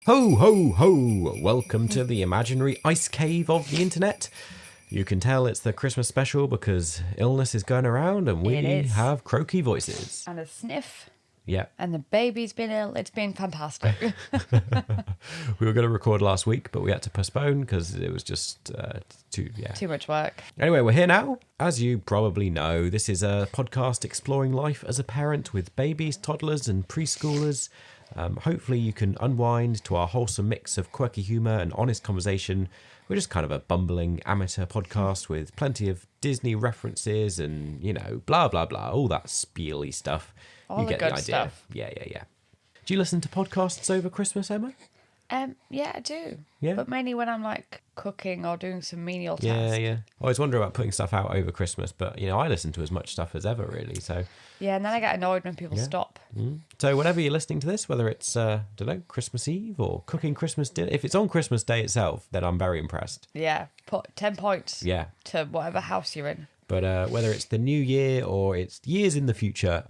Ho, ho, ho! Welcome to the imaginary ice cave of the internet. You can tell it's the Christmas special because illness is going around and we have croaky voices. And a sniff. Yeah. And the baby's been ill. It's been fantastic. We were going to record last week, but we had to postpone because it was just too much work. Anyway, we're here now. As you probably know, this is a podcast exploring life as a parent with babies, toddlers and preschoolers. Hopefully you can unwind to our wholesome mix of quirky humour and honest conversation. We're just kind of a bumbling amateur podcast with plenty of Disney references and, blah, blah, blah, all that spiely stuff. All you the get good the idea. stuff. Yeah. Do you listen to podcasts over Christmas, Emma? Yeah, I do. Yeah? But mainly when I'm like cooking or doing some menial tasks. Yeah. I always wonder about putting stuff out over Christmas, but, I listen to as much stuff as ever, really, so... Yeah, and then I get annoyed when people stop. So whenever you're listening to this, whether it's, Christmas Eve or cooking Christmas dinner, if it's on Christmas Day itself, then I'm very impressed. Yeah, put 10 points to whatever house you're in. But whether it's the new year or it's years in the future,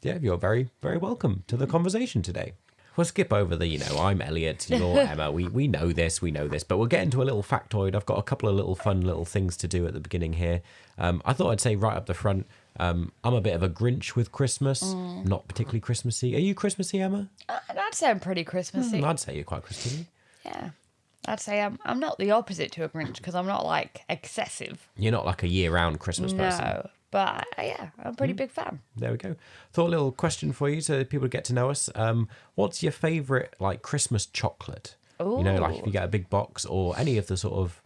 you're very, very welcome to the conversation today. We'll skip over the, I'm Elliot, you're Emma. We know this, but we'll get into a little factoid. I've got a couple of little fun little things to do at the beginning here. I thought I'd say right up the front, I'm a bit of a Grinch with Christmas, not particularly Christmassy. Are you Christmassy, Emma? I'd say I'm pretty Christmassy. I'd say you're quite Christmassy. Yeah. I'd say I'm not the opposite to a Grinch because I'm not like excessive. You're not like a year-round Christmas person. No, but I'm a pretty big fan. There we go. Thought a little question for you so people get to know us. What's your favourite like Christmas chocolate? Ooh. Like if you get a big box or any of the sort of,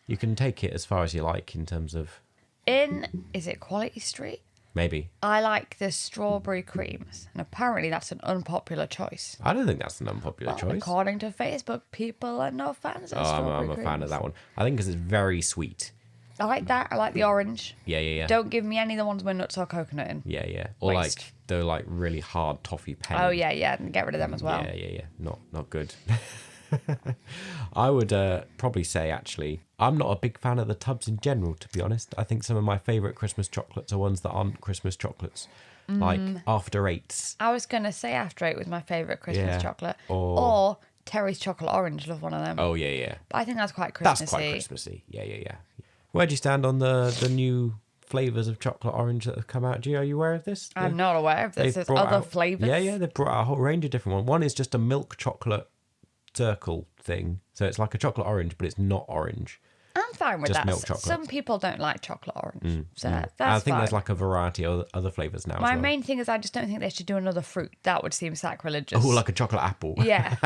you can take it as far as you like in terms of. Is it Quality Street? Maybe. I like the strawberry creams, and apparently that's an unpopular choice. I don't think that's an unpopular choice. According to Facebook, people are not fans of strawberry creams. I'm a fan of that one. I think because it's very sweet. I like that. I like the orange. Yeah. Don't give me any of the ones with nuts or coconut in. Yeah. Or Waste. like the like really hard toffee pen. Oh yeah, and get rid of them as well. Yeah. Not good. I would probably say, actually, I'm not a big fan of the tubs in general, to be honest. I think some of my favourite Christmas chocolates are ones that aren't Christmas chocolates, like After Eights. I was going to say After Eight was my favourite Christmas chocolate. Or Terry's Chocolate Orange, love one of them. Oh, yeah. But I think that's quite Christmassy. That's quite Christmassy, yeah. Where do you stand on the new flavours of chocolate orange that have come out? Are you aware of this? I'm not aware of this. There's other flavours? Yeah, they've brought out a whole range of different ones. One is just a milk chocolate circle thing, so it's like a chocolate orange but it's not orange. I'm fine with just that. Milk chocolate. Some people don't like chocolate orange, so that's I think fine. there's like a variety of other flavours now. My as well. main thing is I just don't think they should do another fruit. That would seem sacrilegious. Oh, like a chocolate apple. Yeah.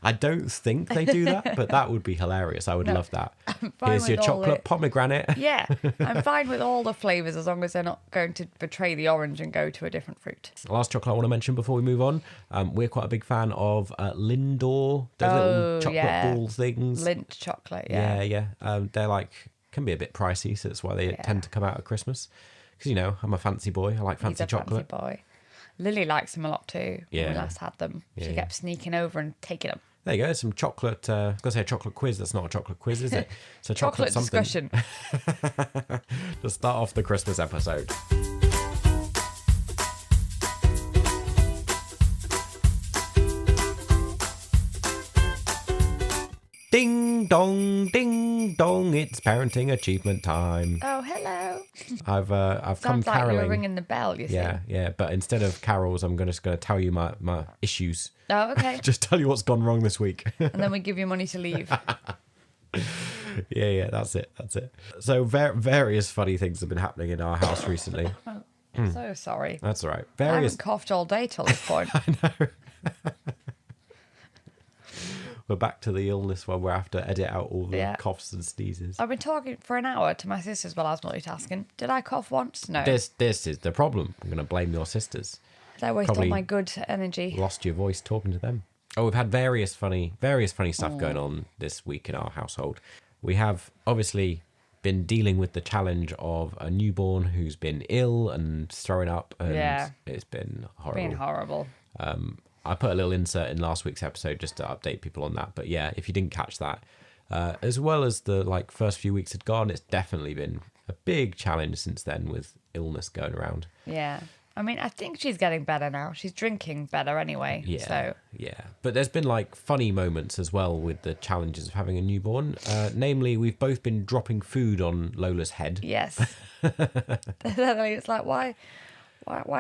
I don't think they do that, but that would be hilarious. I would love that. fine Here's your with all chocolate it. pomegranate. Yeah, I'm fine with all the flavours as long as they're not going to betray the orange and go to a different fruit. The last chocolate I want to mention before we move on, we're quite a big fan of Lindor. Those little chocolate ball things. Lint chocolate, yeah. Yeah. They're like, can be a bit pricey, so that's why they tend to come out at Christmas. Because, I'm a fancy boy. I like fancy He's a chocolate. fancy boy. Lily likes them a lot too. Yeah. When we last had them. She Yeah. kept sneaking over and taking them. There you go. Some chocolate. I was going to say a chocolate quiz. That's not a chocolate quiz, is it? It's a chocolate something. discussion. To start off the Christmas episode. Ding dong, it's parenting achievement time. Oh, hello. I've come Sounds like caroling. you're ringing the bell, you see. Yeah. But instead of carols, I'm just going to tell you my issues. Oh, okay. Just tell you what's gone wrong this week. And then we give you money to leave. Yeah, that's it. So various funny things have been happening in our house recently. So sorry. That's all right. I Various. haven't coughed all day till this point. We're back to the illness where we have to edit out all the coughs and sneezes. I've been talking for an hour to my sisters while I was multitasking. Did I cough once? No. This is the problem. I'm going to blame your sisters. They waste all Probably my good energy. Lost your voice talking to them. Oh, we've had various funny stuff going on this week in our household. We have obviously been dealing with the challenge of a newborn who's been ill and throwing up, and it's been horrible. I put a little insert in last week's episode just to update people on that. But yeah, if you didn't catch that, as well as the first few weeks had gone, it's definitely been a big challenge since then with illness going around. Yeah. I mean, I think she's getting better now. She's drinking better anyway. Yeah, So yeah. But there's been like funny moments as well with the challenges of having a newborn. Namely, we've both been dropping food on Lola's head. yes. It's like, why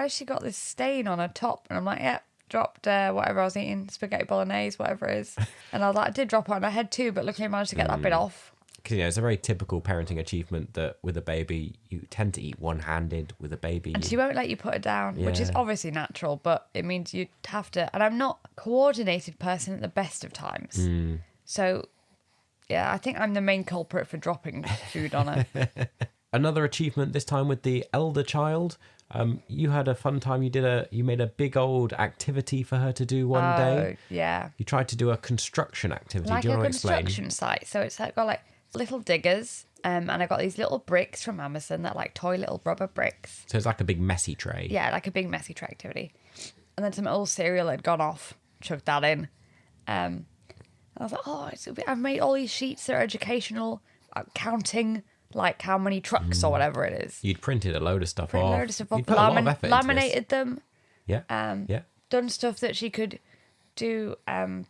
has she got this stain on her top? And I'm like, yeah, dropped whatever I was eating, spaghetti bolognese, whatever it is. And I was like, I did drop it on her head too, but luckily I managed to get that bit off. Because, it's a very typical parenting achievement that with a baby, you tend to eat one-handed with a baby. And she won't let you put it down, which is Yeah. obviously natural, but it means you have to. And I'm not a coordinated person at the best of times. So, yeah, I think I'm the main culprit for dropping food on her. Another achievement this time with the elder child. You had a fun time. You made a big old activity for her to do one day. Yeah. You tried to do a construction activity. Like do you a want to explain? construction site. So it's got like little diggers. And I got these little bricks from Amazon that like toy little rubber bricks. So it's like a big messy tray. Yeah, like a big messy tray activity. And then some old cereal had gone off. Chucked that in. And I was like, I've made all these sheets that are educational, counting like how many trucks or whatever it is. You'd printed a load of stuff Printed off. a load of stuff off, You'd put a lot of effort into this. laminated them, Yeah. Yeah. done stuff that she could do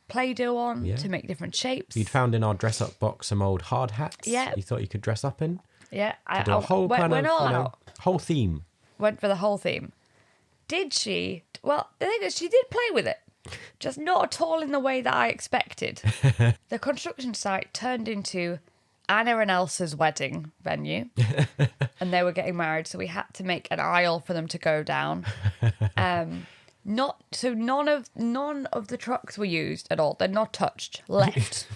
Play-Doh on Yeah. to make different shapes. You'd found in our dress-up box some old hard hats. Yeah. You thought you could dress up in. Yeah, To do a whole went, kind of, went all out. whole theme. Went for the whole theme. Did she? Well, the thing is, she did play with it. Just not at all in the way that I expected. The construction site turned into Anna and Elsa's wedding venue. And they were getting married, so we had to make an aisle for them to go down. None of the trucks were used at all. They're not touched, left.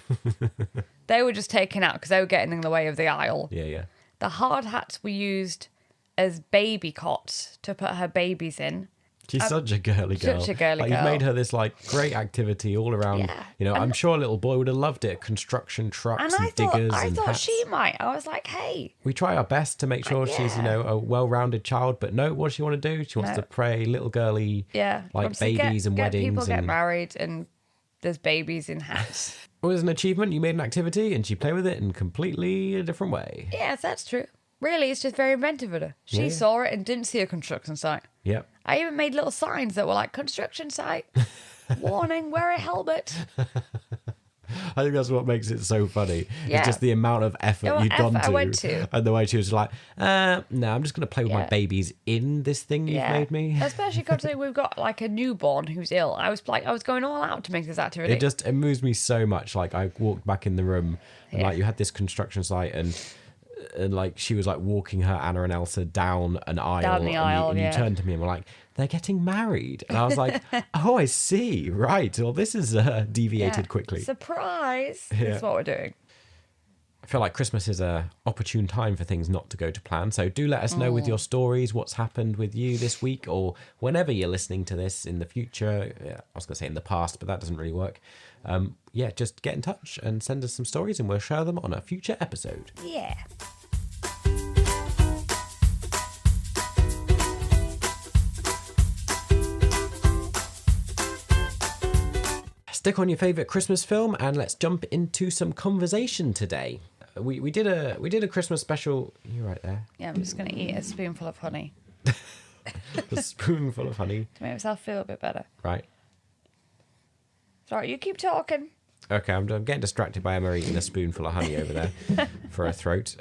They were just taken out because they were getting in the way of the aisle. Yeah, yeah. The hard hats were used as baby cots to put her babies in. She's such a girly girl. such a girly You've girl. made her this like great activity all around. Yeah. I'm sure a little boy would have loved it. Construction trucks And and, I thought, diggers I and thought hats. she might. I was like, hey. We try our best to make sure she's, yeah. a well-rounded child. But no, what does she want to do? She wants No. to pray little girly, Yeah. like obviously babies and get weddings. People get and married and there's babies in hats. it was an achievement. You made an activity and she played with it in completely a different way. Yes, that's true. Really, it's just very inventive of her. She Yeah. saw it and didn't see a construction site. Yep. I even made little signs that were like, construction site, warning, wear a helmet. I think that's what makes it so funny. Yeah. It's just the amount of effort The you'd gone effort I to, went to. and the way she was like, no, I'm just going to play with my Yeah. babies in this thing you've made me. Especially considering we've got like a newborn who's ill. I was going all out to make this activity. It moves me so much. Like I walked back in the room and like you had this construction site and like she was like walking her Anna and Elsa down an aisle. Down the aisle, and you turned to me and were like, they're getting married. And I was like, oh, I see. Right. Well, this is deviated quickly. Surprise. Yeah. That's what we're doing. I feel like Christmas is a opportune time for things not to go to plan. So do let us know with your stories what's happened with you this week or whenever you're listening to this in the future. Yeah, I was going to say in the past, but that doesn't really work. Just get in touch and send us some stories and we'll share them on a future episode. Yeah. Stick on your favourite Christmas film and let's jump into some conversation today. We did a Christmas special. You're right there. Yeah, I'm just going to eat a spoonful of honey A spoonful of honey. to make myself feel a bit better. Right. Sorry, you keep talking. Okay, I'm getting distracted by Emma eating a spoonful of honey over there for her throat.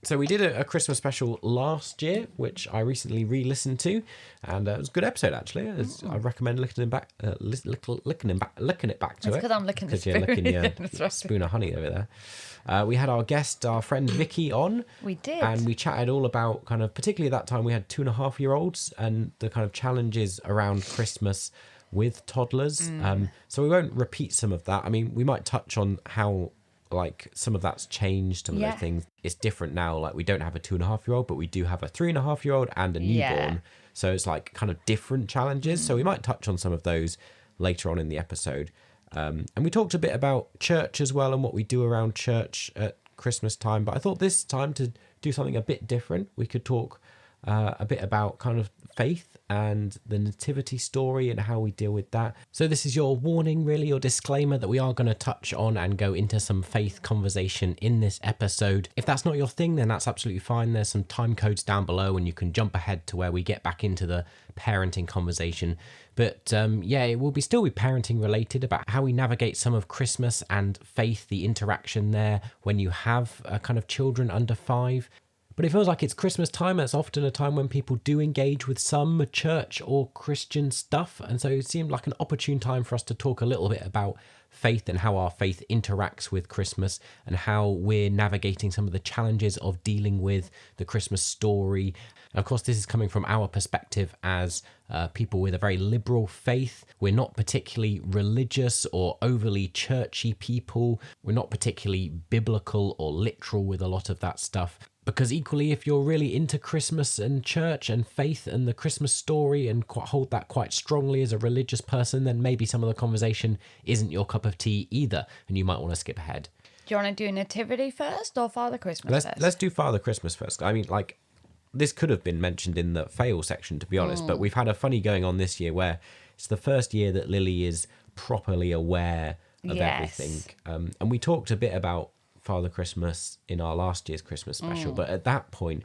So we did a Christmas special last year, which I recently re-listened to, and it was a good episode actually. I recommend licking it back to It's it. because I'm licking the Because you're spoon. licking your That's right. spoon of honey over there. We had our guest, our friend Vicky, on. We did. And we chatted all about kind of, particularly at that time, we had 2.5-year-olds and the kind of challenges around Christmas with toddlers. So we won't repeat some of that. I mean, we might touch on how like some of that's changed, some of those things. It's different now. Like we don't have a 2.5-year-old, but we do have a 3.5-year-old and a newborn. Yeah. So it's like kind of different challenges. So we might touch on some of those later on in the episode. And we talked a bit about church as well and what we do around church at Christmas time. But I thought this time to do something a bit different, we could talk a bit about kind of faith and the nativity story and how we deal with that. So this is your warning, really, your disclaimer that we are going to touch on and go into some faith conversation in this episode. If that's not your thing, then that's absolutely fine. There's some time codes down below and you can jump ahead to where we get back into the parenting conversation. But it will still be parenting related, about how we navigate some of Christmas and faith, the interaction there when you have kind of children under 5. But it feels like it's Christmas time. It's often a time when people do engage with some church or Christian stuff. And so it seemed like an opportune time for us to talk a little bit about faith and how our faith interacts with Christmas and how we're navigating some of the challenges of dealing with the Christmas story. And of course, this is coming from our perspective as people with a very liberal faith. We're not particularly religious or overly churchy people. We're not particularly biblical or literal with a lot of that stuff. Because equally, if you're really into Christmas and church and faith and the Christmas story and hold that quite strongly as a religious person, then maybe some of the conversation isn't your cup of tea either, and you might want to skip ahead. Do you want to do Nativity first or Father Christmas first? Let's do Father Christmas first. I mean, like, this could have been mentioned in the fail section, to be honest, but we've had a funny going on this year where it's the first year that Lily is properly aware of everything. And we talked a bit about Father Christmas in our last year's Christmas special, but at that point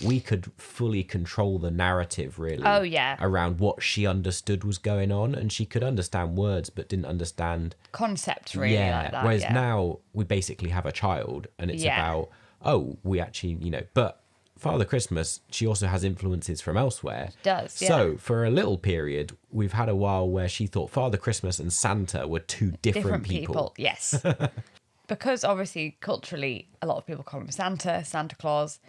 we could fully control the narrative, really. Oh yeah, around what she understood was going on, and she could understand words but didn't understand concepts, really. Like that, whereas now we basically have a child and it's about, we actually, but Father Christmas, she also has influences from elsewhere. Does, So for a little period, we've had a while where she thought Father Christmas and Santa were two different people. Yes. Because obviously culturally a lot of people call him Santa Claus,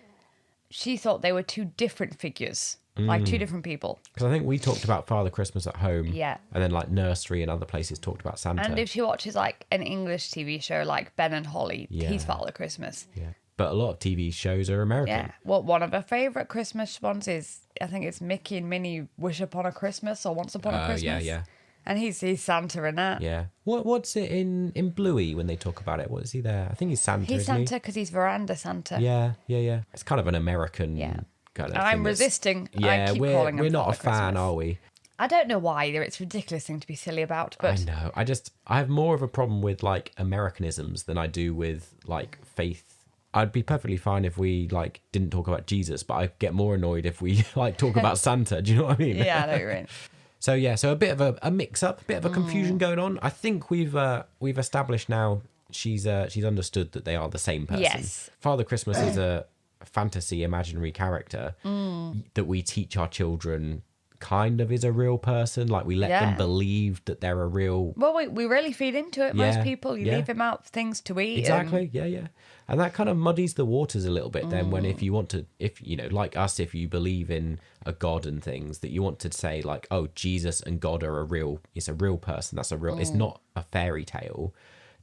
she thought they were two different figures, like two different people. Because I think we talked about Father Christmas at home, and then like nursery and other places talked about Santa. And if she watches like an English TV show like Ben and Holly, he's Father Christmas. Yeah, but a lot of TV shows are American. Yeah, well, one of her favourite Christmas ones is, I think it's Mickey and Minnie Wish Upon a Christmas or Once Upon a Christmas. Yeah. And he's Santa in that. Yeah. What's it in Bluey when they talk about it? What is he there? I think he's Santa. He's isn't Santa because he's veranda Santa. Yeah. It's kind of an American kind of I'm thing resisting. Yeah, I keep calling him we're not a Father fan, Christmas. are we? I don't know why either. It's a ridiculous thing to be silly about. But I know. I have more of a problem with like Americanisms than I do with like faith. I'd be perfectly fine if we like didn't talk about Jesus, but I get more annoyed if we like talk about Santa. Do you know what I mean? Yeah, I know what you mean. So a bit of a mix-up, a bit of a confusion going on. I think we've established now she's understood that they are the same person. Yes. Father Christmas is a fantasy imaginary character that we teach our children kind of is a real person. Like we let them believe that they're a real... Well, we really feed into it. Most people, you leave them out things to eat. Exactly, yeah. And that kind of muddies the waters a little bit then when if like us, if you believe in a God and things, that you want to say like, oh, Jesus and God are it's a real person. That's a real, it's not a fairy tale.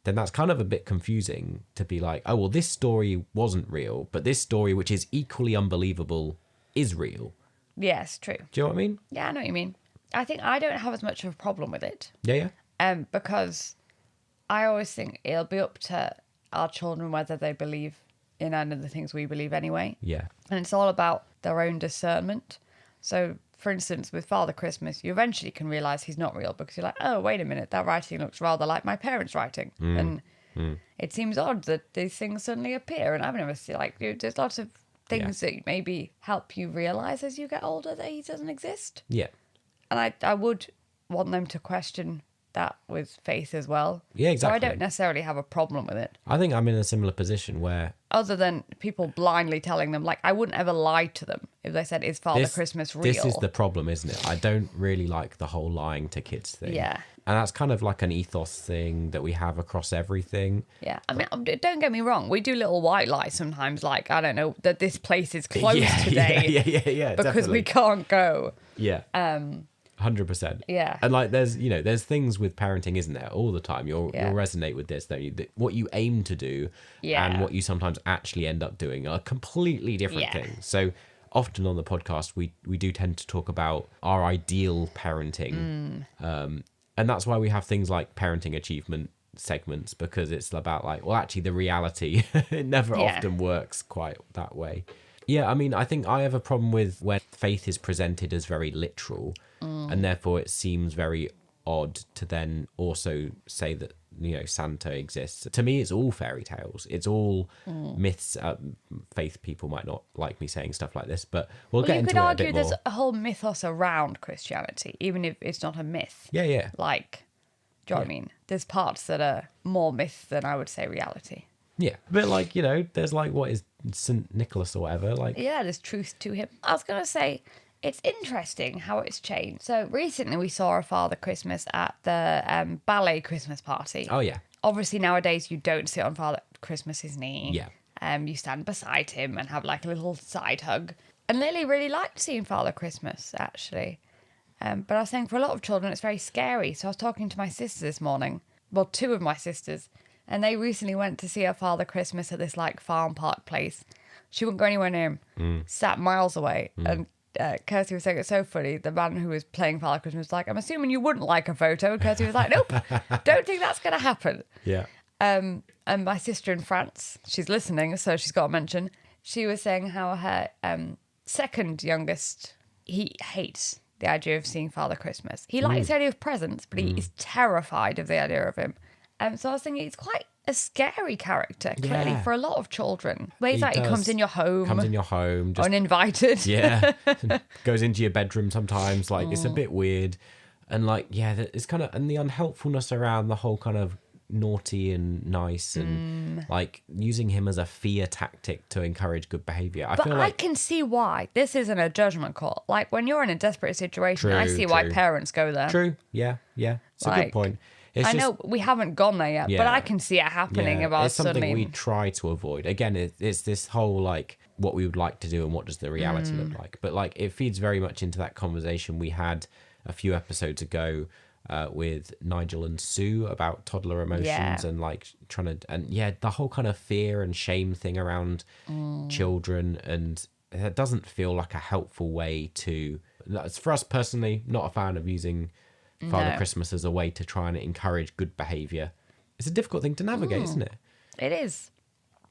Then that's kind of a bit confusing to be like, oh, well, this story wasn't real, but this story, which is equally unbelievable, is real. Yes, true. Do you know what I mean? Yeah, I know what you mean. I think I don't have as much of a problem with it. Yeah. Because I always think it'll be up to our children whether they believe in any of the things we believe anyway. Yeah. And it's all about their own discernment. So, for instance, with Father Christmas, you eventually can realise he's not real because you're like, oh, wait a minute, that writing looks rather like my parents' writing. And it seems odd that these things suddenly appear. And I've never seen, there's lots of things that maybe help you realise as you get older that he doesn't exist. Yeah. And I would want them to question that with faith as well. Yeah, exactly. So I don't necessarily have a problem with it. I think I'm in a similar position where... Other than people blindly telling them, like, I wouldn't ever lie to them if they said, is Father Christmas real? This is the problem, isn't it? I don't really like the whole lying to kids thing. Yeah. And that's kind of like an ethos thing that we have across everything. Yeah. I mean, don't get me wrong. We do little white lies sometimes, like, I don't know, that this place is closed today. Yeah, because definitely. we can't go. Yeah. 100%. Yeah. And like there's things with parenting, isn't there? All the time. You'll resonate with this, don't you? That what you aim to do and what you sometimes actually end up doing are completely different things. So often on the podcast we do tend to talk about our ideal parenting. And that's why we have things like parenting achievement segments, because it's about like, well, actually the reality it never often works quite that way. Yeah, I mean, I think I have a problem with when faith is presented as very literal, and therefore it seems very odd to then also say that, Santa exists. To me, it's all fairy tales. It's all myths. Faith people might not like me saying stuff like this, but we'll get You into could it a argue bit there's more. a whole mythos around Christianity, even if it's not a myth. Yeah, yeah. Like, do you know what I mean? There's parts that are more myth than I would say reality. Yeah. But like, there's like what is St. Nicholas or whatever. Like, Yeah, there's truth to him. I was going to say, it's interesting how it's changed. So recently we saw a Father Christmas at the ballet Christmas party. oh yeah. Obviously nowadays you don't sit on Father Christmas's knee. Yeah. You stand beside him and have like a little side hug. And Lily really liked seeing Father Christmas, actually. But I was saying for a lot of children it's very scary. So I was talking to my sister this morning. Well, two of my sisters. And they recently went to see a Father Christmas at this like farm park place. She wouldn't go anywhere near him. Sat miles away. And Kirsty was saying it's so funny. The man who was playing Father Christmas was like, I'm assuming you wouldn't like a photo. And Kirsty was like, nope, don't think that's going to happen. Yeah. And my sister in France, she's listening, so she's got to mention, she was saying how her second youngest, he hates the idea of seeing Father Christmas. He likes the idea of presents, but he is terrified of the idea of him. So I was thinking he's quite a scary character, clearly, Yeah. for a lot of children. Where he's like, he does. comes in your home. Comes in your home. Just Uninvited. yeah. Goes into your bedroom sometimes. Like, it's a bit weird. And like, yeah, it's kind of, and the unhelpfulness around the whole kind of naughty and nice and like using him as a fear tactic to encourage good behavior. I But feel I like can see why. This isn't a judgment call. Like, when you're in a desperate situation, I True, see why true. parents go there. true. Yeah. Yeah. It's a Like, good point. It's I just, know we haven't gone there yet, but Yeah. I can see it happening yeah, about it's something suddenly. we try to avoid. Again, it's this whole like what we would like to do and what does the reality look like. But like it feeds very much into that conversation we had a few episodes ago with Nigel and Sue about toddler emotions Yeah. and like trying to, and yeah, the whole kind of fear and shame thing around children, and that doesn't feel like a helpful way to. For us personally, not a fan of using Father No. Christmas as a way to try and encourage good behavior. It's a difficult thing to navigate, isn't it? It is.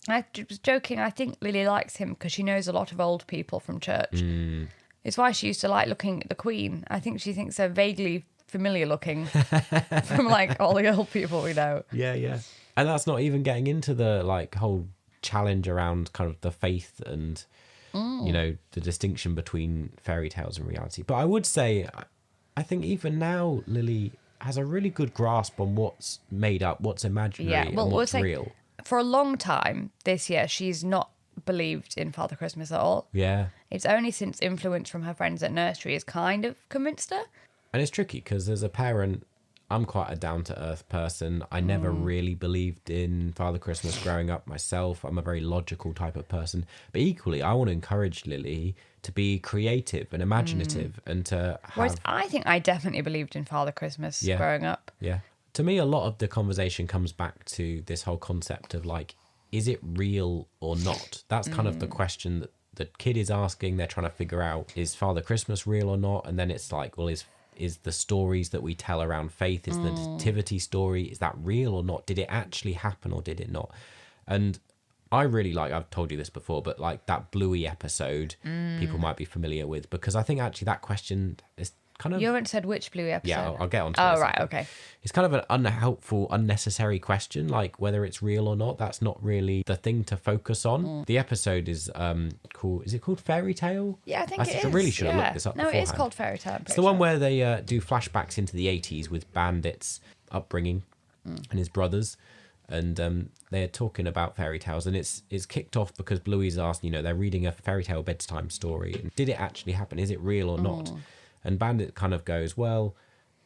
I was joking. I think Lily likes him because she knows a lot of old people from church. It's why she used to like looking at the Queen. I think she thinks they're vaguely familiar looking from like all the old people we know. Yeah, yeah. And that's not even getting into the like whole challenge around kind of the faith and the distinction between fairy tales and reality. But I would say I think even now Lily has a really good grasp on what's made up, what's imaginary, Yeah, well, and what's it's like, real. for a long time this year, she's not believed in Father Christmas at all. Yeah. It's only since influence from her friends at nursery has kind of convinced her. And it's tricky because as a parent, I'm quite a down-to-earth person. I never really believed in Father Christmas growing up myself. I'm a very logical type of person. But equally, I want to encourage Lily to be creative and imaginative and to Whereas have... I think I definitely believed in Father Christmas Yeah. growing up. Yeah. To me, a lot of the conversation comes back to this whole concept of like, is it real or not? That's kind of the question that the kid is asking. They're trying to figure out, is Father Christmas real or not? And then it's like, well, is the stories that we tell around faith, is the nativity story, is that real or not? Did it actually happen or did it not? And I really like, I've told you this before, but like that Bluey episode, people might be familiar with, because I think actually that question is kind of... You haven't said which Bluey episode. Yeah, I'll get on to it. Oh, in a right, second. okay. It's kind of an unhelpful, unnecessary question, like whether it's real or not. That's not really the thing to focus on. The episode is called... Is it called Fairy Tale? Yeah, I think it is. I really should have looked this up No, beforehand. it is called Fairy Tale. It's the one where they do flashbacks into the 80s with Bandit's upbringing and his brothers. And they're talking about fairy tales. And it's kicked off because Bluey's asked, they're reading a fairy tale bedtime story. And did it actually happen? Is it real or not? And Bandit kind of goes, well,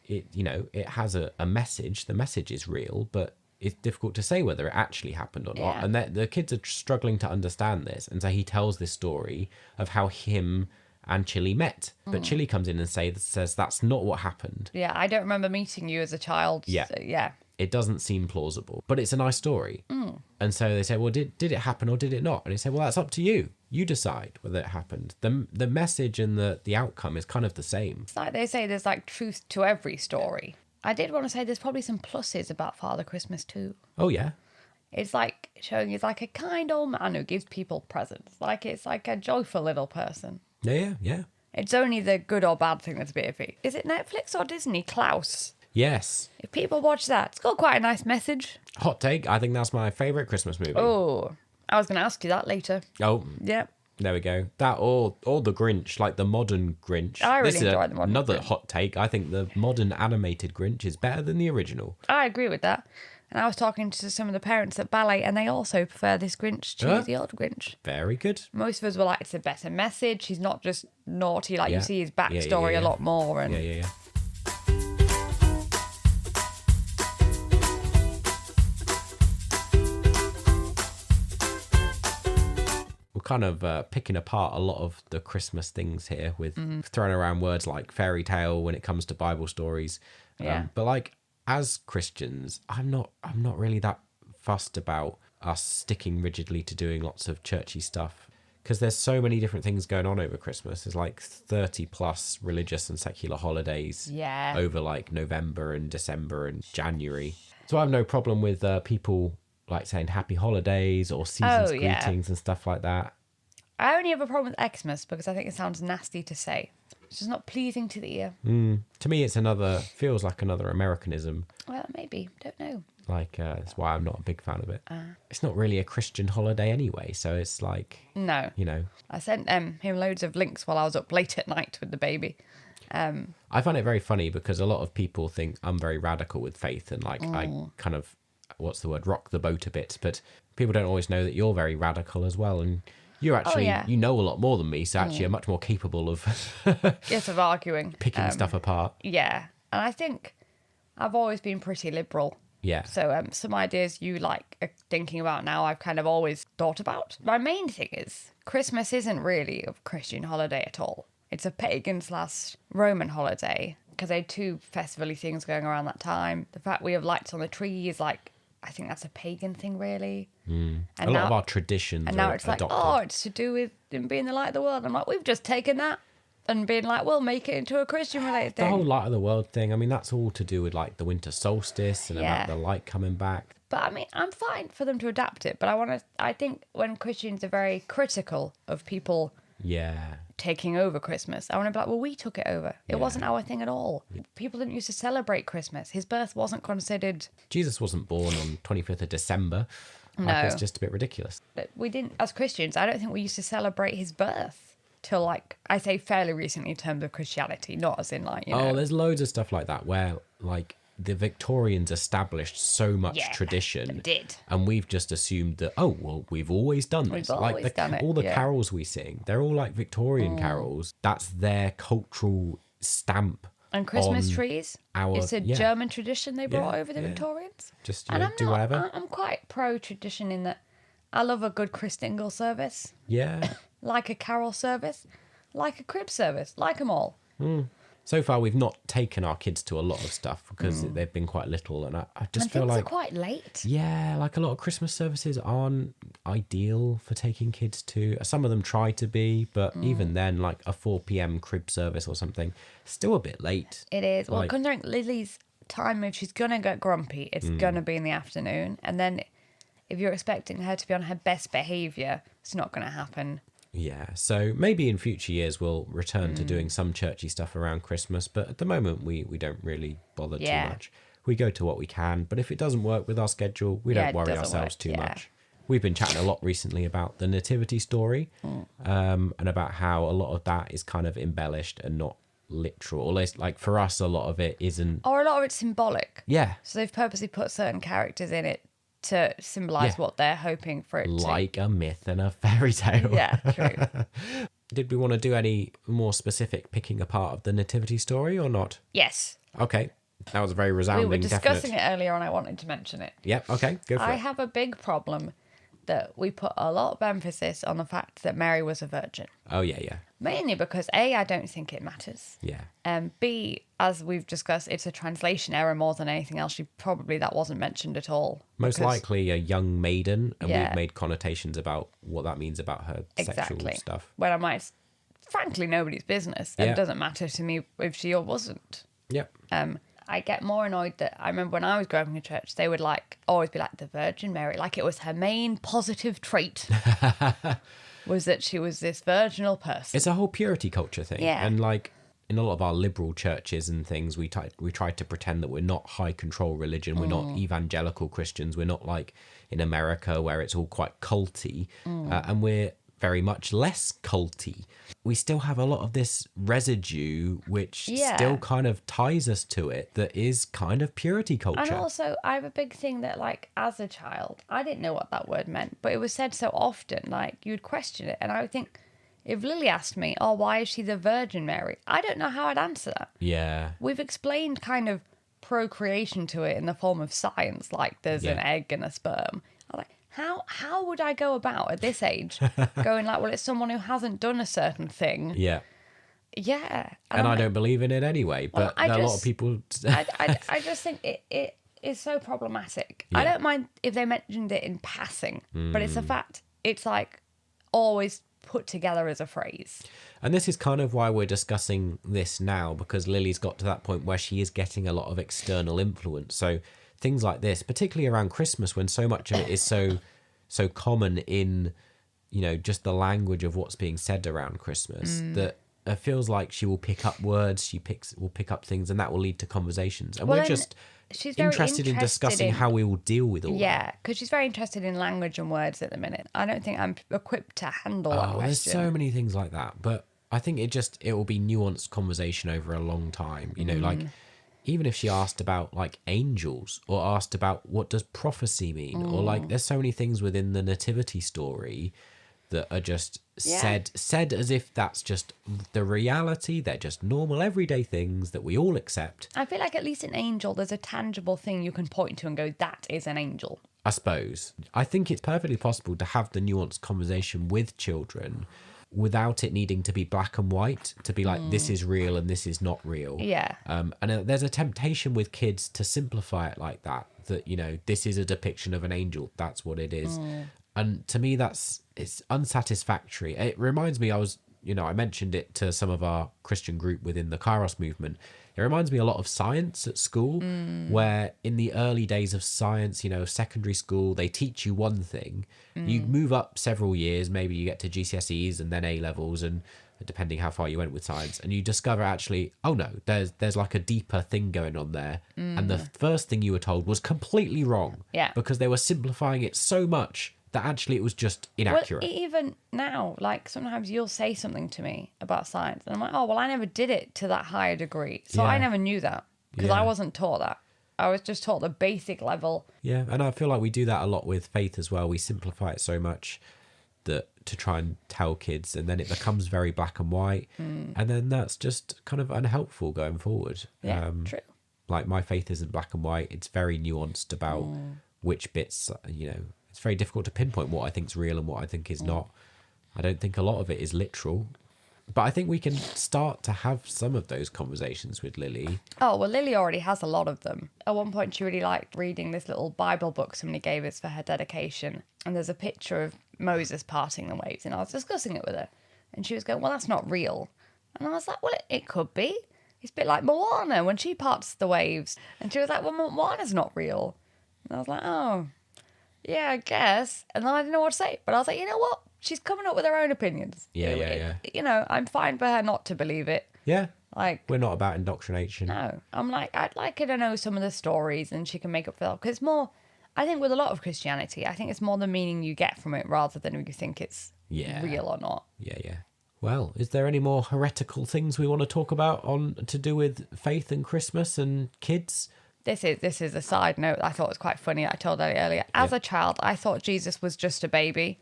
it has a message. The message is real, but it's difficult to say whether it actually happened or not. Yeah. And the kids are struggling to understand this. And so he tells this story of how him and Chili met. But Chili comes in and says that's not what happened. Yeah, I don't remember meeting you as a child. Yeah. So, yeah. It doesn't seem plausible, but it's a nice story. And so they say, well, did it happen or did it not? And he said, well, that's up to you. You decide whether it happened. The message and the outcome is kind of the same. It's like they say there's like truth to every story. I did want to say there's probably some pluses about Father Christmas too. Oh, yeah. It's like showing he's like a kind old man who gives people presents. Like it's like a joyful little person. Yeah. It's only the good or bad thing that's a bit iffy. Is it Netflix or Disney? Klaus. Yes. If people watch that, it's got quite a nice message. Hot take. I think that's my favourite Christmas movie. Oh, I was going to ask you that later. Oh. Yeah. There we go. That or the Grinch, like the modern Grinch. I really This is enjoy the modern another Grinch. hot take. I think the modern animated Grinch is better than the original. I agree with that. And I was talking to some of the parents at ballet, and they also prefer this Grinch to the old Grinch. Very good. Most of us were like, it's a better message. He's not just naughty. Like, Yeah. you see his backstory Yeah. a lot more. And Yeah. We're kind of picking apart a lot of the Christmas things here with throwing around words like fairy tale when it comes to Bible stories. Yeah. But like as Christians, I'm not really that fussed about us sticking rigidly to doing lots of churchy stuff because there's so many different things going on over Christmas. There's like 30 plus religious and secular holidays Yeah. over like November and December and January. So I have no problem with people like saying happy holidays or season's greetings and stuff like that. I only have a problem with Xmas because I think it sounds nasty to say. It's just not pleasing to the ear. To me, feels like another Americanism. Well, maybe. Don't know. Like, that's why I'm not a big fan of it. It's not really a Christian holiday anyway, so it's like, No. you know. I sent him loads of links while I was up late at night with the baby. I find it very funny because a lot of people think I'm very radical with faith and like I kind of, rock the boat a bit. But people don't always know that you're very radical as well. And you're actually, you know a lot more than me, so actually you're much more capable of Yes, of arguing. picking stuff apart. Yeah. And I think I've always been pretty liberal. Yeah. So some ideas you like are thinking about now, I've kind of always thought about. My main thing is Christmas isn't really a Christian holiday at all. It's a pagan/Roman holiday because they had two festivally things going around that time. The fact we have lights on the tree is like, I think that's a pagan thing, really. And A lot of our traditions and now are it's like, adopted. oh, it's to do with him being the light of the world. I'm like, we've just taken that and been like, we'll make it into a Christian-related The thing. whole light of the world thing, I mean, that's all to do with like the winter solstice and about the light coming back. But I mean, I'm fine for them to adapt it. But I think when Christians are very critical of people Yeah. taking over Christmas, I want to be like, well, we took it over. It wasn't our thing at all. People didn't used to celebrate Christmas. His birth wasn't considered. Jesus wasn't born on 25th of December. No. Like, it's just a bit ridiculous. We didn't, as Christians, I don't think we used to celebrate his birth till like, I say fairly recently in terms of Christianity, not as in like, you know. Oh, there's loads of stuff like that where like the Victorians established so much tradition. They did. And we've just assumed that, oh, well, we've always done this. We've always done it, all the yeah. carols we sing, they're all like Victorian carols. That's their cultural stamp. And Christmas on trees, our- it's a yeah. German tradition they brought Yeah, over the yeah. Victorians. Just And do whatever. I'm quite pro-tradition in that I love a good Christingle service, Yeah. like a carol service, like a crib service, like them all. So far, we've not taken our kids to a lot of stuff because they've been quite little. And I just And feel things like, are quite late. yeah, like a lot of Christmas services aren't ideal for taking kids to. Some of them try to be, but even then, like a 4 p.m. crib service or something, still a bit late. It is. Well, Like- considering Lily's time, if she's going to get grumpy, it's going to be in the afternoon. And then if you're expecting her to be on her best behaviour, it's not going to happen. Yeah, so maybe in future years we'll return to doing some churchy stuff around Christmas, but at the moment we don't really bother too much. We go to what we can, but if it doesn't work with our schedule, we Yeah, don't it worry doesn't ourselves work, too yeah. much. We've been chatting a lot recently about the Nativity story, and about how a lot of that is kind of embellished and not literal. Or at least, like for us, a lot of it isn't. Or a lot of it's symbolic. Yeah, So they've purposely put certain characters in it to symbolise Yeah. what they're hoping for it to. like a myth and a fairy tale. Yeah, true. Did we want to do any more specific picking apart of the Nativity story or not? Yes. Okay, that was a very We resounding were discussing definite. it earlier and I wanted to mention it. Yep, okay, go for I it. have a big problem that we put a lot of emphasis on the fact that Mary was a virgin. Oh, yeah. Mainly because A, I don't think it matters. Yeah. B, as we've discussed, it's a translation error more than anything else. That wasn't mentioned at all. Most because- likely a young maiden, and Yeah. we've made connotations about what that means about her sexual stuff. When I might, frankly, nobody's business. And Yeah. it doesn't matter to me if she or wasn't. Yep. I get more annoyed that I remember when I was growing up in church, they would like always be like the Virgin Mary, like it was her main positive trait was that she was this virginal person. It's a whole purity culture thing. Yeah. And like in a lot of our liberal churches and things, we try to pretend that we're not high control religion. We're not evangelical Christians. We're not like in America where it's all quite culty. And we're very much less culty. We still have a lot of this residue which still kind of ties us to it, that is kind of purity culture. And also, I have a big thing that, like, as a child, I didn't know what that word meant, but it was said so often, like, you'd question it. And I would think, if Lily asked me, oh, why is she the Virgin Mary? I don't know how I'd answer that. Yeah. We've explained kind of procreation to it in the form of science, like there's an egg and a sperm. I'm like, how would I go about at this age going like, well, it's someone who hasn't done a certain thing. Yeah. Yeah. And I don't believe in it anyway, but a lot of people... I just think it is so problematic. Yeah. I don't mind if they mentioned it in passing, but it's a fact. It's like always put together as a phrase. And this is kind of why we're discussing this now, because Lily's got to that point where she is getting a lot of external influence. So things like this, particularly around Christmas, when so much of it is so common in, you know, just the language of what's being said around Christmas, that it feels like she will pick up words, will pick up things, and that will lead to conversations. And we're just she's very interested in discussing how we will deal with all that. Yeah, because she's very interested in language and words at the minute. I don't think I'm equipped to handle that question. There's so many things like that, but I think it will be nuanced conversation over a long time. You know, like even if she asked about like angels, or asked about what does prophecy mean, or like there's so many things within the nativity story that are just said as if that's just the reality. They're just normal everyday things that we all accept. I feel like at least an angel, there's a tangible thing you can point to and go, that is an angel. I suppose. I think it's perfectly possible to have the nuanced conversation with children without it needing to be black and white, to be like, this is real and this is not real. Yeah. And there's a temptation with kids to simplify it like that, you know, this is a depiction of an angel. That's what it is. And to me, it's unsatisfactory. It reminds me, I mentioned it to some of our Christian group within the Kairos movement. It reminds me a lot of science at school, where in the early days of science, you know, secondary school, they teach you one thing. You move up several years, maybe you get to GCSEs and then A-levels, and depending how far you went with science, and you discover actually, oh no, there's like a deeper thing going on there. And the first thing you were told was completely wrong. Yeah. Because they were simplifying it so much that actually it was just inaccurate. Well, even now, like sometimes you'll say something to me about science and I'm like, oh, well, I never did it to that higher degree. So I never knew that because I wasn't taught that. I was just taught the basic level. Yeah, and I feel like we do that a lot with faith as well. We simplify it so much that to try and tell kids, and then it becomes very black and white. And then that's just kind of unhelpful going forward. Yeah, true. Like my faith isn't black and white. It's very nuanced about which bits, you know, it's very difficult to pinpoint what I think is real and what I think is not. I don't think a lot of it is literal. But I think we can start to have some of those conversations with Lily. Oh, well, Lily already has a lot of them. At one point, she really liked reading this little Bible book somebody gave us for her dedication. And there's a picture of Moses parting the waves. And I was discussing it with her. And she was going, well, that's not real. And I was like, well, it could be. It's a bit like Moana when she parts the waves. And she was like, well, Moana's not real. And I was like, oh, yeah, I guess. And then I didn't know what to say. But I was like, you know what? She's coming up with her own opinions. Yeah. You know, I'm fine for her not to believe it. Yeah. Like, we're not about indoctrination. No. I'm like, I'd like her to know some of the stories and she can make up for that. Because it's more, I think with a lot of Christianity, I think it's more the meaning you get from it rather than if you think it's real or not. Yeah. Well, is there any more heretical things we want to talk about to do with faith and Christmas and kids? This is a side note I thought was quite funny. I told Ellie earlier. As a child, I thought Jesus was just a baby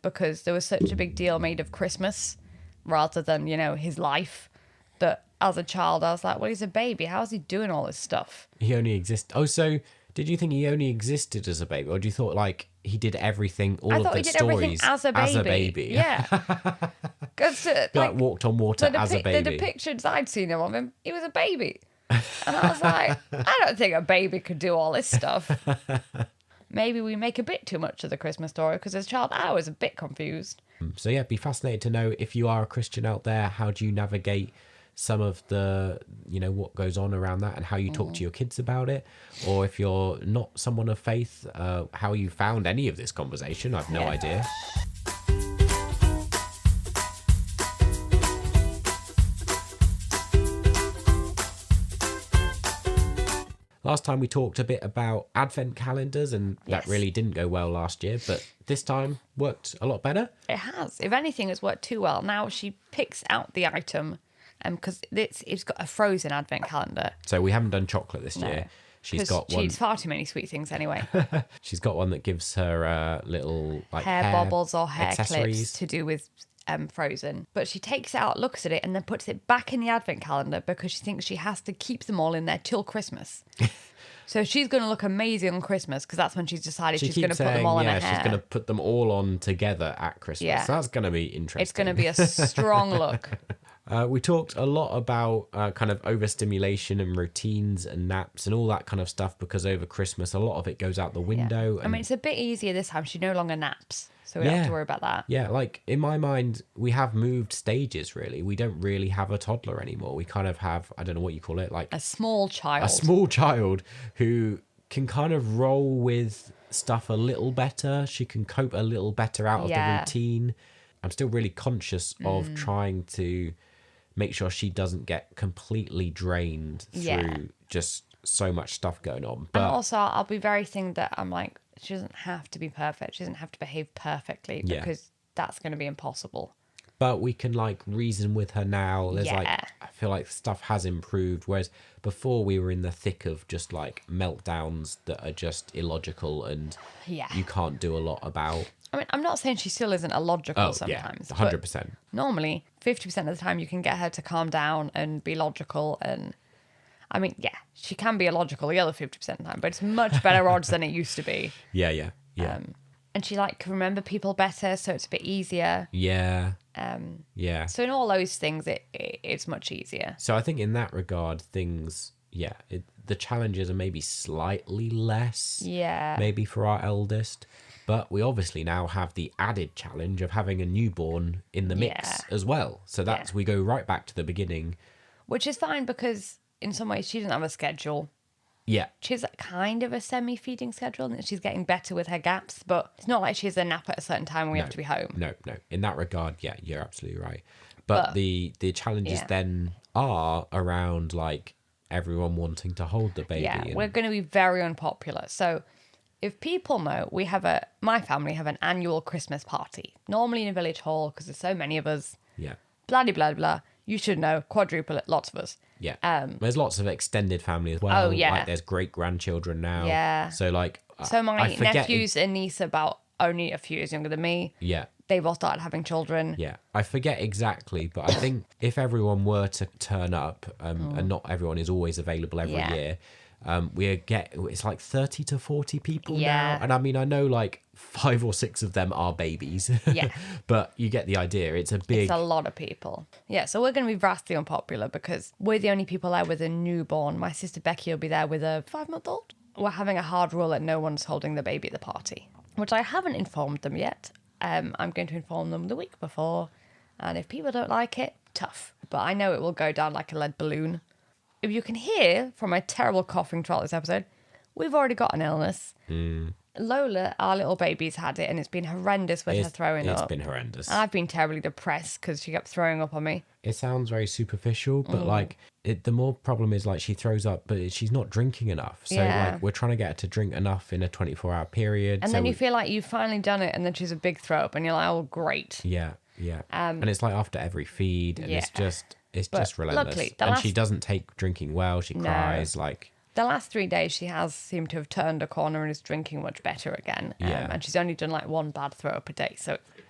because there was such a big deal made of Christmas rather than, you know, his life, that as a child I was like, well, he's a baby. How is he doing all this stuff? He only exists. Oh, so did you think he only existed as a baby? Or do you thought like he did everything, all of the stories as a baby? Yeah. Because like walked on water as a baby. The depictions I'd seen of him, he was a baby. And I was like, I don't think a baby could do all this stuff. Maybe we make a bit too much of the Christmas story because as a child, I was a bit confused. So yeah, be fascinated to know if you are a Christian out there, how do you navigate some of the, what goes on around that and how you talk to your kids about it. Or if you're not someone of faith, how you found any of this conversation. I've no idea. Last time we talked a bit about advent calendars, and that really didn't go well last year, but this time worked a lot better. It has. If anything, it's worked too well. Now she picks out the item because it's got a frozen advent calendar. So we haven't done chocolate this year. She's got one. She eats far too many sweet things anyway. She's got one that gives her little hair bobbles or hair accessories. clips to do with frozen. But she takes it out, looks at it, and then puts it back in the advent calendar because she thinks she has to keep them all in there till Christmas. So she's going to look amazing on Christmas because that's when she's decided she's going to put them all in her hair. She's going to put them all on together at Christmas. Yeah. So that's going to be interesting. It's going to be a strong look. We talked a lot about kind of overstimulation and routines and naps and all that kind of stuff because over Christmas, a lot of it goes out the window. I mean, it's a bit easier this time. She no longer naps. So we don't have to worry about that. Yeah, like in my mind, we have moved stages, really. We don't really have a toddler anymore. We kind of have, I don't know what you call it, like a small child. A small child who can kind of roll with stuff a little better. She can cope a little better out of the routine. I'm still really conscious of trying to make sure she doesn't get completely drained through just so much stuff going on. But and also, I'll be very thing that I'm like, she doesn't have to be perfect. She doesn't have to behave perfectly because that's going to be impossible. But we can like reason with her now. There's like, I feel like stuff has improved. Whereas before we were in the thick of just like meltdowns that are just illogical and you can't do a lot about. I mean, I'm not saying she still isn't illogical sometimes. Yeah, 100%. Normally, 50% of the time you can get her to calm down and be logical. And I mean, she can be illogical the other 50% of the time, but it's much better odds than it used to be. Yeah. And she like can remember people better, so it's a bit easier. Yeah. So in all those things, it's much easier. So I think in that regard, things, the challenges are maybe slightly less. Yeah. Maybe for our eldest. But we obviously now have the added challenge of having a newborn in the mix as well. So we go right back to the beginning. Which is fine because in some ways she doesn't have a schedule. Yeah. She's kind of a semi-feeding schedule and she's getting better with her gaps, but it's not like she has a nap at a certain time when we have to be home. No. In that regard, you're absolutely right. But the challenges then are around like everyone wanting to hold the baby. Yeah, we're going to be very unpopular. So if people know, my family have an annual Christmas party, normally in a village hall because there's so many of us. Yeah. Blah, blah, blah. You should know, quadruple it, lots of us. Yeah. There's lots of extended family as well. Oh, yeah. Like there's great-grandchildren now. Yeah. So like... So my nephews and niece are about only a few years younger than me. Yeah. They've all started having children. Yeah. I forget exactly, but I think if everyone were to turn up, and not everyone is always available every year, it's like 30 to 40 people now. And I mean, I know like 5 or 6 of them are babies. Yeah. But you get the idea. It's a lot of people. Yeah, so we're going to be vastly unpopular because we're the only people there with a newborn. My sister Becky will be there with a 5-month-old. We're having a hard rule that no one's holding the baby at the party, which I haven't informed them yet. I'm going to inform them the week before. And if people don't like it, tough. But I know it will go down like a lead balloon. If you can hear from my terrible coughing throughout this episode, we've already got an illness. Lola, our little baby's had it, and it's been horrendous with her throwing up. It's been horrendous. I've been terribly depressed because she kept throwing up on me. It sounds very superficial, but like the more problem is like she throws up, but she's not drinking enough. So like we're trying to get her to drink enough in a 24-hour period. And then you feel like you've finally done it, and then she's a big throw up, and you're like, oh, great. Yeah. And it's like after every feed, and it's just relentless. Luckily, and she doesn't take drinking well. She cries like. The last 3 days, she has seemed to have turned a corner and is drinking much better again. And she's only done like 1 bad throw up a day.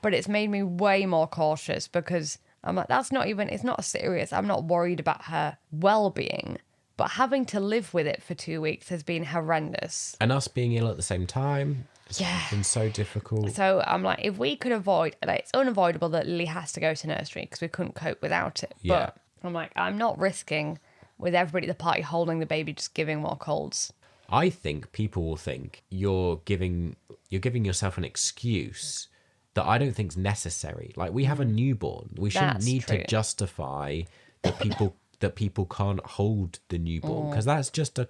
But it's made me way more cautious because I'm like, it's not serious. I'm not worried about her well-being. But having to live with it for 2 weeks has been horrendous. And us being ill at the same time. It's been so difficult. So I'm like, if we could avoid, it's unavoidable that Lily has to go to nursery because we couldn't cope without it. Yeah. But I'm like, I'm not risking with everybody at the party holding the baby, just giving more colds. I think people will think you're giving yourself an excuse that I don't think's necessary. Like we have a newborn. We shouldn't need to justify that people can't hold the newborn, because that's just a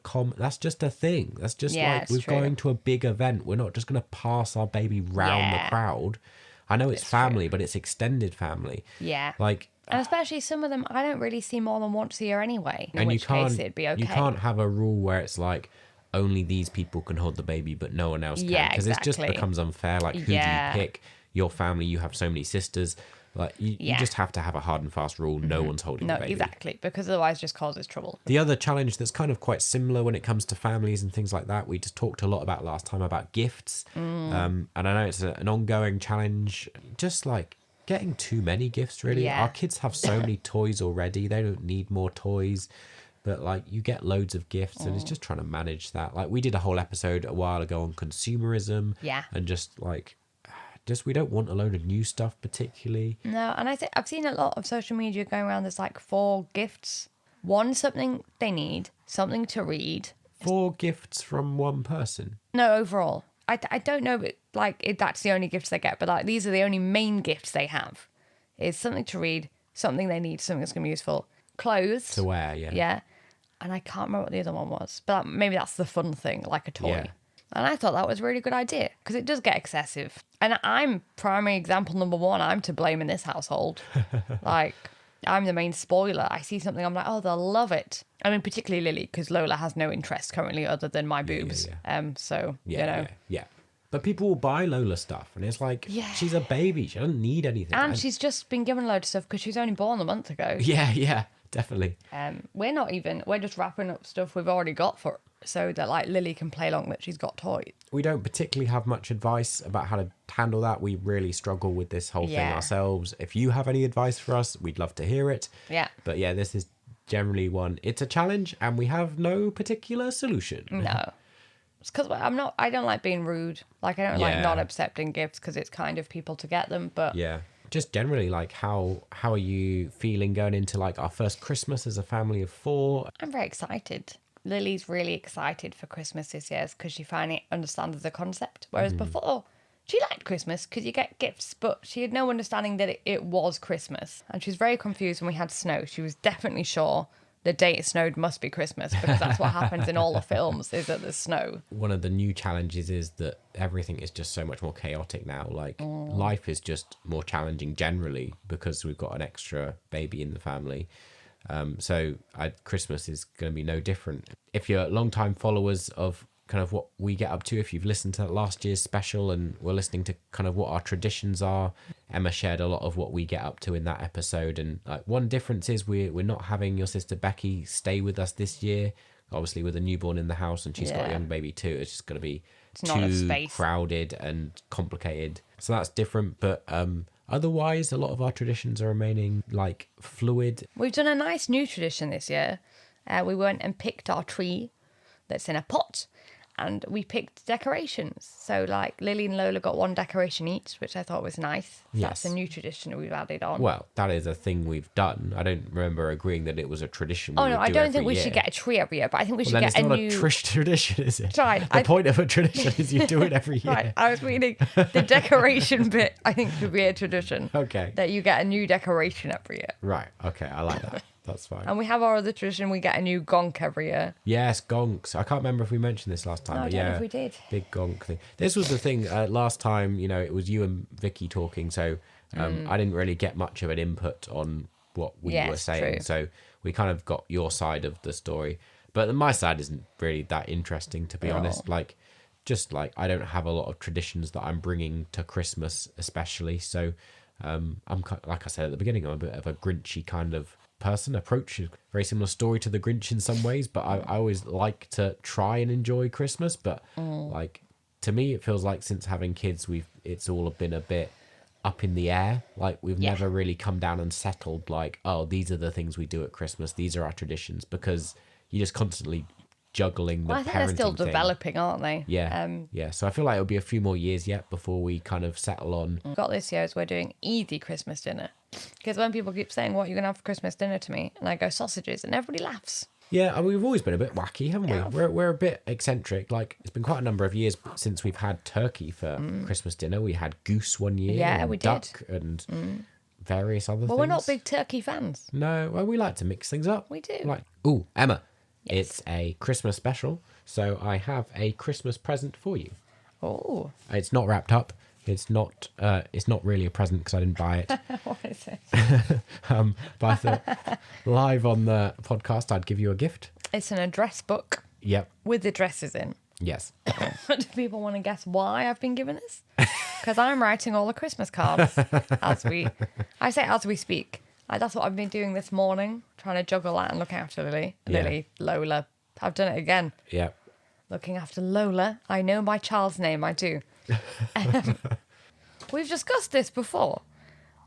thing. That's just Yeah, like it's we're true. going to a big event. We're not just going to pass our baby round the Yeah. crowd. I know it's It's family, true. but it's extended family. Yeah. Like, And especially some of them, I don't really see more than once a year anyway. In and which case, it'd be okay. you can't have a rule where it's like only these people can hold the baby, but no one else can, Yeah, because it just exactly. becomes unfair. Like, who Yeah. do you pick? Your family, you have so many sisters. Like, you Yeah. just have to have a hard and fast rule. No one's holding No, the baby. exactly, because otherwise it just causes trouble. The other challenge that's kind of quite similar when it comes to families and things like that, we just talked a lot about last time about gifts. And I know it's an ongoing challenge, just like getting too many gifts, really. Yeah. Our kids have so many toys already. They don't need more toys. But like, you get loads of gifts, and it's just trying to manage that. Like, we did a whole episode a while ago on consumerism. Yeah. And just like, we don't want a load of new stuff particularly. No, and I think I've seen a lot of social media going around. There's like 4 gifts. One, something they need, something to read. 4 gifts from one person. No, overall. I don't know, but like if that's the only gifts they get, but like these are the only main gifts they have. Is something to read, something they need, something that's going to be useful. Clothes. To wear, yeah. Yeah. And I can't remember what the other one was, but maybe that's the fun thing, like a toy. Yeah. And I thought that was a really good idea because it does get excessive. And I'm primary example number 1. I'm to blame in this household. Like, I'm the main spoiler. I see something, I'm like, oh, they'll love it. I mean, particularly Lily, because Lola has no interest currently other than my boobs. So, Yeah, you know. yeah. But people will buy Lola stuff, and it's like, Yeah. she's a baby. She doesn't need anything. And she's just been given a load of stuff because she was only born a month ago. Yeah, definitely. We're just wrapping up stuff we've already got for her so that like Lily can play along that she's got toys. We don't particularly have much advice about how to handle that. We really struggle with this whole thing ourselves. If you have any advice for us, we'd love to hear it. Yeah. But yeah, this is generally one. It's a challenge, and we have no particular solution. No. It's because I don't like being rude. Like, I don't like Yeah. not accepting gifts because it's kind of people to get them. But Yeah. Just generally, like, how are you feeling going into like our first Christmas as a family of 4? I'm very excited. Lily's really excited for Christmas this year because she finally understands the concept. Whereas before, she liked Christmas because you get gifts, but she had no understanding that it was Christmas. And she was very confused when we had snow. She was definitely sure the date it snowed must be Christmas because that's what happens in all the films is that there's snow. One of the new challenges is that everything is just so much more chaotic now. Like, life is just more challenging generally because we've got an extra baby in the family. So Christmas is going to be no different. If you're long-time followers of kind of what we get up to, if you've listened to last year's special and we're listening to kind of what our traditions are, Emma shared a lot of what we get up to in that episode. And like, one difference is we're not having your sister Becky stay with us this year, obviously with a newborn in the house, and she's got a young baby too. It's just going to be not enough too space. crowded and complicated. So that's different. But otherwise, a lot of our traditions are remaining like fluid. We've done a nice new tradition this year. We went and picked our tree that's in a pot, and we picked decorations. So like Lily and Lola got 1 decoration each, which I thought was nice. That's a new tradition that we've added on. Well, that is a thing we've done. I don't remember agreeing that it was a tradition. Oh no, I don't think we should get a tree every year, but I think we should Then get it's a not new. a tradition, is it? Right, The point of a tradition is you do it every year. Right, I was meaning the decoration bit. I think should be a tradition. Okay. That you get a new decoration every year. Right. Okay. I like that. That's fine. And we have our other tradition. We get a new gonk every year. Yes, gonks. I can't remember if we mentioned this last time, No, I but don't know yeah, if we did. big gonk thing. This was the thing last time. You know, it was you and Vicky talking, so I didn't really get much of an input on what we were Yes, saying. true. So we kind of got your side of the story, but my side isn't really that interesting, to be honest. Like, just like I don't have a lot of traditions that I'm bringing to Christmas, especially. So I'm like I said at the beginning, I'm a bit of a Grinchy kind of person. Approach is very similar story to the Grinch in some ways, but I always like to try and enjoy Christmas. But like, to me, it feels like since having kids, it's all been a bit up in the air. Like, we've never really come down and settled like, oh, these are the things we do at Christmas, these are our traditions, because you're just constantly juggling the Well, I think parenting they're still thing. developing, aren't they? Yeah. So I feel like it'll be a few more years yet before we kind of settle on. We've got this year is we're doing easy Christmas dinner. Because when people keep saying, what are you going to have for Christmas dinner to me? And I go, sausages. And everybody laughs. Yeah, I mean, we've always been a bit wacky, haven't we? We're a bit eccentric. Like, it's been quite a number of years since we've had turkey for Christmas dinner. We had goose one year. Yeah, and we duck did. and various other things. Well, we're not big turkey fans. No, well, we like to mix things up. We do. Ooh, Emma, Yes. it's a Christmas special, so I have a Christmas present for you. Oh. It's not wrapped up. It's not really a present because I didn't buy it. What is it? But I thought live on the podcast, I'd give you a gift. It's an address book Yep. with addresses in. Yes. Do people want to guess why I've been given this? Because I'm writing all the Christmas cards as we speak. That's what I've been doing this morning, trying to juggle that and look after Lily. Yeah. Lily, Lola. I've done it again. Yep. Looking after Lola. I know my child's name, I do. We've discussed this before.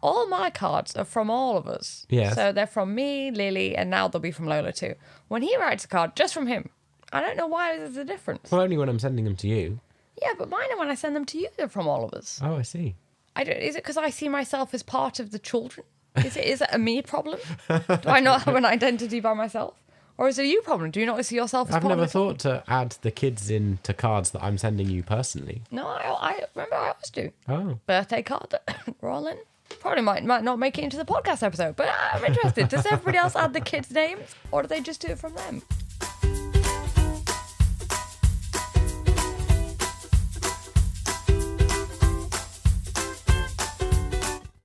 All my cards are from all of us. Yes. So they're from me, Lily, and now they'll be from Lola too. When he writes a card, just from him, I don't know why there's a difference. Well, only when I'm sending them to you. Yeah, but mine are when I send them to you, they're from all of us. Oh, I see. Is it because I see myself as part of the children? Is it a me problem? Do I not have an identity by myself? Or is it a you problem? Do you not see yourself as I've part never of the thought to add the kids into cards that I'm sending you personally. No, I remember I always do. Oh. Birthday card, we're all in. Probably might not make it into the podcast episode, but I'm interested. Does everybody else add the kids' names, or do they just do it from them?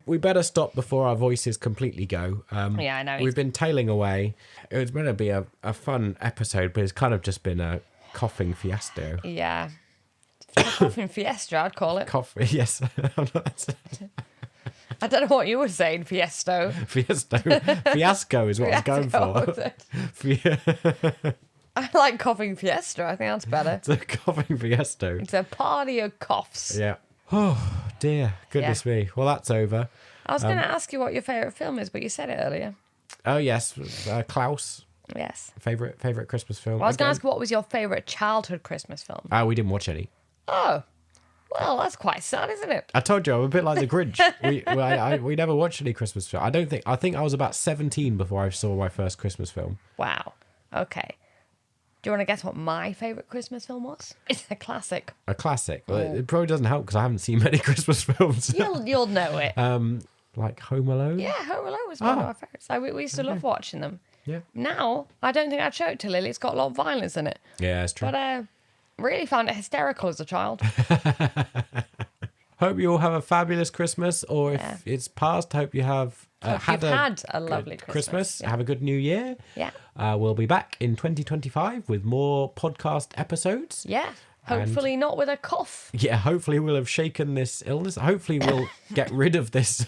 We better stop before our voices completely go. Yeah, I know. We've been tailing away. It was meant to be a fun episode, but it's kind of just been a coughing fiasco. Yeah. A coughing fiesta, I'd call it. Yes. I don't know what you were saying, fiesto. Fiasco is what I was going for. I like coughing fiesta. I think that's better. It's a coughing fiasco. It's a party of coughs. Yeah. Oh, dear. Goodness me. Well, that's over. I was going to ask you what your favourite film is, but you said it earlier. Oh, yes. Klaus. Yes. Favourite Christmas film. Well, I was going to ask what was your favourite childhood Christmas film? We didn't watch any. Oh. Well, that's quite sad, isn't it? I told you I'm a bit like the Grinch. We never watched any Christmas film. I think I was about 17 before I saw my first Christmas film. Wow. Okay. Do you want to guess what my favourite Christmas film was? It's a classic. A classic. Well, it probably doesn't help because I haven't seen many Christmas films. You'll know it. Like Home Alone? Yeah, Home Alone was one of our favourites. We used to love watching them. Yeah. Now, I don't think I'd show it to Lily. It's got a lot of violence in it. Yeah, it's true. But really found it hysterical as a child. Hope you all have a fabulous Christmas, or if it's past, hope you have Hope you've had a lovely good Christmas. Yeah. Have a good new year. Yeah. We'll be back in 2025 with more podcast episodes. Yeah. Hopefully not with a cough. Yeah, hopefully we'll have shaken this illness. Hopefully we'll get rid of this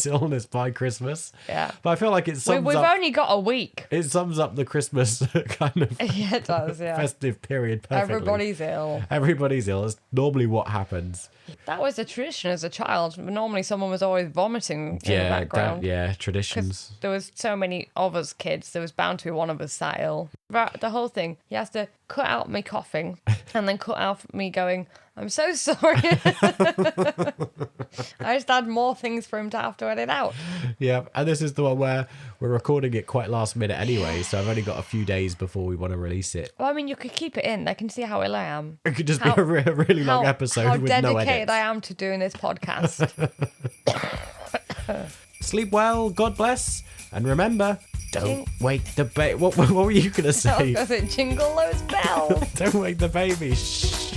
illness by Christmas. Yeah. But I feel like it sums We've up... only got a week. It sums up the Christmas kind of Yeah, it does, yeah. festive period perfectly. Everybody's ill. Everybody's ill. It's normally what happens. That was a tradition as a child. Normally someone was always vomiting in the background. Traditions. There was so many of us kids, there was bound to be one of us sat ill. The whole thing, he has to cut out me coughing and then cut out me going, I'm so sorry. I just had more things for him to have to edit out. Yeah, and this is the one where we're recording it quite last minute anyway, so I've only got a few days before we want to release it. Well, I mean, you could keep it in. They can see how ill I am. It could just be a really long episode with no edits. How dedicated I am to doing this podcast. Sleep well, God bless, and remember, don't wake the baby. What were you going to say? I was going to jingle those bells. Don't wake the baby. Shh.